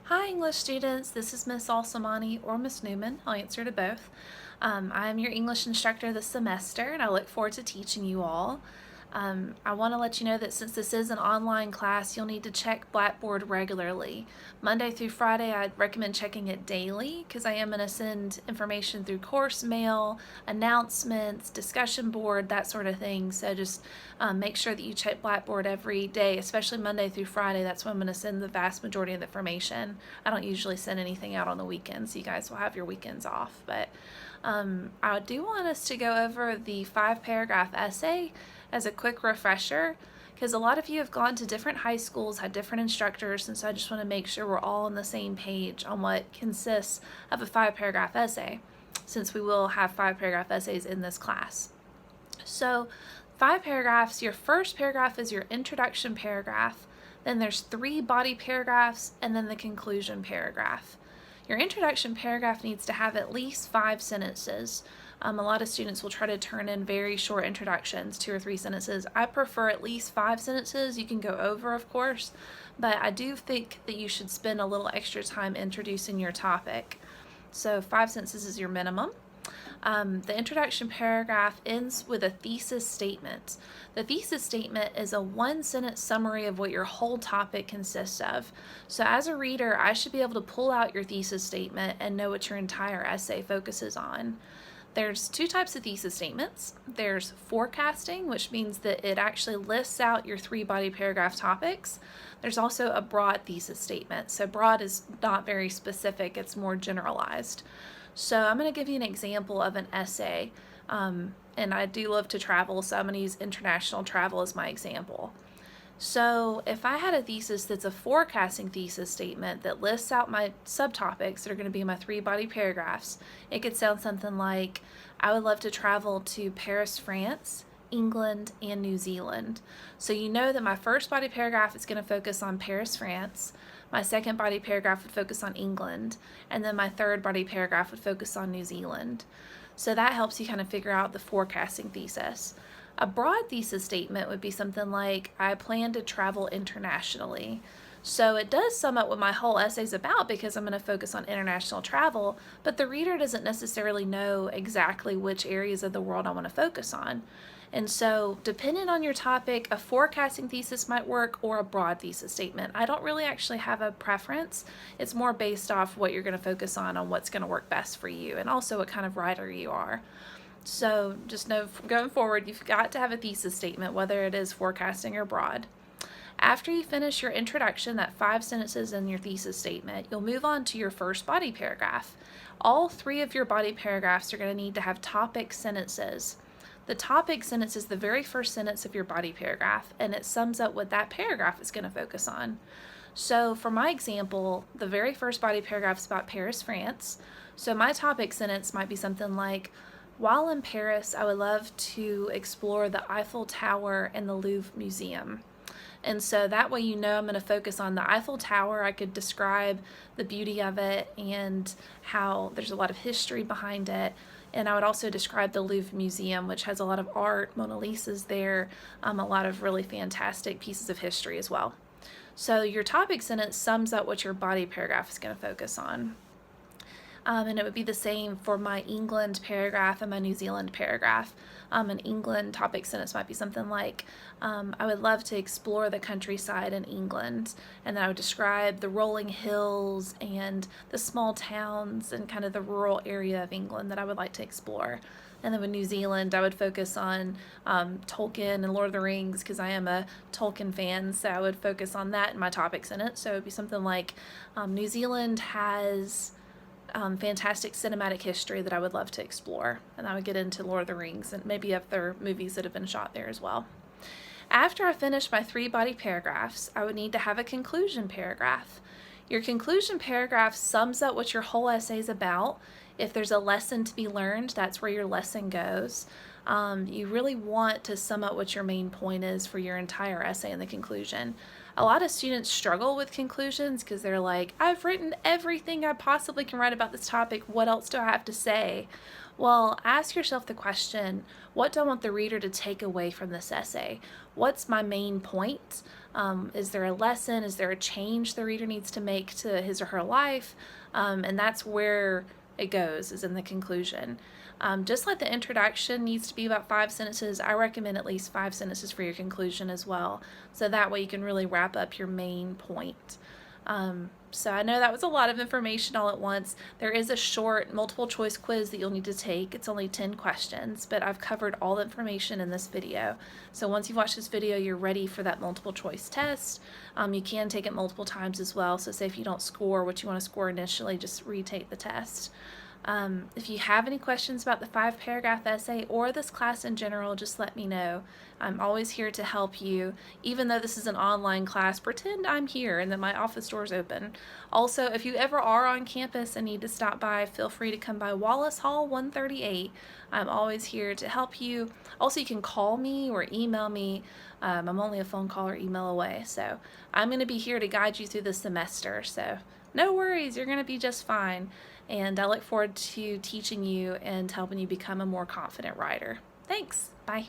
Hi English students, this is Miss Alsamani or Miss Newman. I'll answer to both. I am your English instructor this semester and I look forward to teaching you all. I want to let you know that since this is an online class, you'll need to check Blackboard regularly. Monday through Friday, I'd recommend checking it daily because I am going to send information through course mail, announcements, discussion board, that sort of thing. So just make sure that you check Blackboard every day, especially Monday through Friday. That's when I'm going to send the vast majority of the information. I don't usually send anything out on the weekends, so you guys will have your weekends off. But I do want us to go over the 5-paragraph essay as a quick refresher, because a lot of you have gone to different high schools, had different instructors, and so I just want to make sure we're all on the same page on what consists of a 5-paragraph essay, since we will have 5-paragraph essays in this class. So 5 paragraphs, your first paragraph is your introduction paragraph, then there's 3 body paragraphs, and then the conclusion paragraph. Your introduction paragraph needs to have at least 5 sentences. A lot of students will try to turn in very short introductions, 2 or 3 sentences. I prefer at least 5 sentences. You can go over, of course, but I do think that you should spend a little extra time introducing your topic. So 5 sentences is your minimum. The introduction paragraph ends with a thesis statement. The thesis statement is a 1-sentence summary of what your whole topic consists of. So as a reader, I should be able to pull out your thesis statement and know what your entire essay focuses on. There's 2 types of thesis statements. There's forecasting, which means that it actually lists out your 3 body paragraph topics. There's also a broad thesis statement. So broad is not very specific, it's more generalized. So I'm going to give you an example of an essay, and I do love to travel, so I'm going to use international travel as my example. So if I had a thesis that's a forecasting thesis statement that lists out my subtopics that are going to be my 3 body paragraphs, it could sound something like, I would love to travel to Paris, France, England, and New Zealand. So you know that my first body paragraph is going to focus on Paris, France. My second body paragraph would focus on England, and then my third body paragraph would focus on New Zealand. So that helps you kind of figure out the forecasting thesis. A broad thesis statement would be something like, I plan to travel internationally. So it does sum up what my whole essay is about because I'm going to focus on international travel, but the reader doesn't necessarily know exactly which areas of the world I want to focus on. And so depending on your topic, a forecasting thesis might work or a broad thesis statement. I don't really actually have a preference. It's more based off what you're going to focus on what's going to work best for you, and also what kind of writer you are. So just know going forward, you've got to have a thesis statement, whether it is forecasting or broad. After you finish your introduction, that 5 sentences in your thesis statement, you'll move on to your first body paragraph. All 3 of your body paragraphs are going to need to have topic sentences. The topic sentence is the very first sentence of your body paragraph, and it sums up what that paragraph is going to focus on. So for my example, the very first body paragraph is about Paris, France. So my topic sentence might be something like, while in Paris, I would love to explore the Eiffel Tower and the Louvre Museum. And so that way you know I'm going to focus on the Eiffel Tower. I could describe the beauty of it and how there's a lot of history behind it. And I would also describe the Louvre Museum, which has a lot of art, Mona Lisa's there, a lot of really fantastic pieces of history as well. So your topic sentence sums up what your body paragraph is going to focus on. And it would be the same for my England paragraph and my New Zealand paragraph. An England topic sentence might be something like, I would love to explore the countryside in England, and then I would describe the rolling hills and the small towns and kind of the rural area of England that I would like to explore. And then with New Zealand, I would focus on Tolkien and Lord of the Rings because I am a Tolkien fan, so I would focus on that in my topic sentence. So it would be something like, New Zealand has fantastic cinematic history that I would love to explore. And I would get into Lord of the Rings and maybe other movies that have been shot there as well. After I finish my 3 body paragraphs, I would need to have a conclusion paragraph. Your conclusion paragraph sums up what your whole essay is about. If there's a lesson to be learned, that's where your lesson goes. You really want to sum up what your main point is for your entire essay in the conclusion. A lot of students struggle with conclusions because they're like, I've written everything I possibly can write about this topic. What else do I have to say? Well, ask yourself the question, what do I want the reader to take away from this essay? What's my main point? Is there a lesson? Is there a change the reader needs to make to his or her life? And that's where it goes, is in the conclusion. Just like the introduction needs to be about 5 sentences, I recommend at least 5 sentences for your conclusion as well. So that way you can really wrap up your main point. So I know that was a lot of information all at once. There is a short multiple choice quiz that you'll need to take. It's only 10 questions, but I've covered all the information in this video. So once you've watched this video, you're ready for that multiple choice test. You can take it multiple times as well. So say if you don't score what you want to score initially, just retake the test. If you have any questions about the 5-paragraph essay or this class in general, just let me know. I'm always here to help you. Even though this is an online class, pretend I'm here and that my office door is open. Also, if you ever are on campus and need to stop by, feel free to come by Wallace Hall 138. I'm always here to help you. Also, you can call me or email me. I'm only a phone call or email away. So I'm going to be here to guide you through the semester. So no worries, you're going to be just fine. And I look forward to teaching you and helping you become a more confident writer. Thanks. Bye.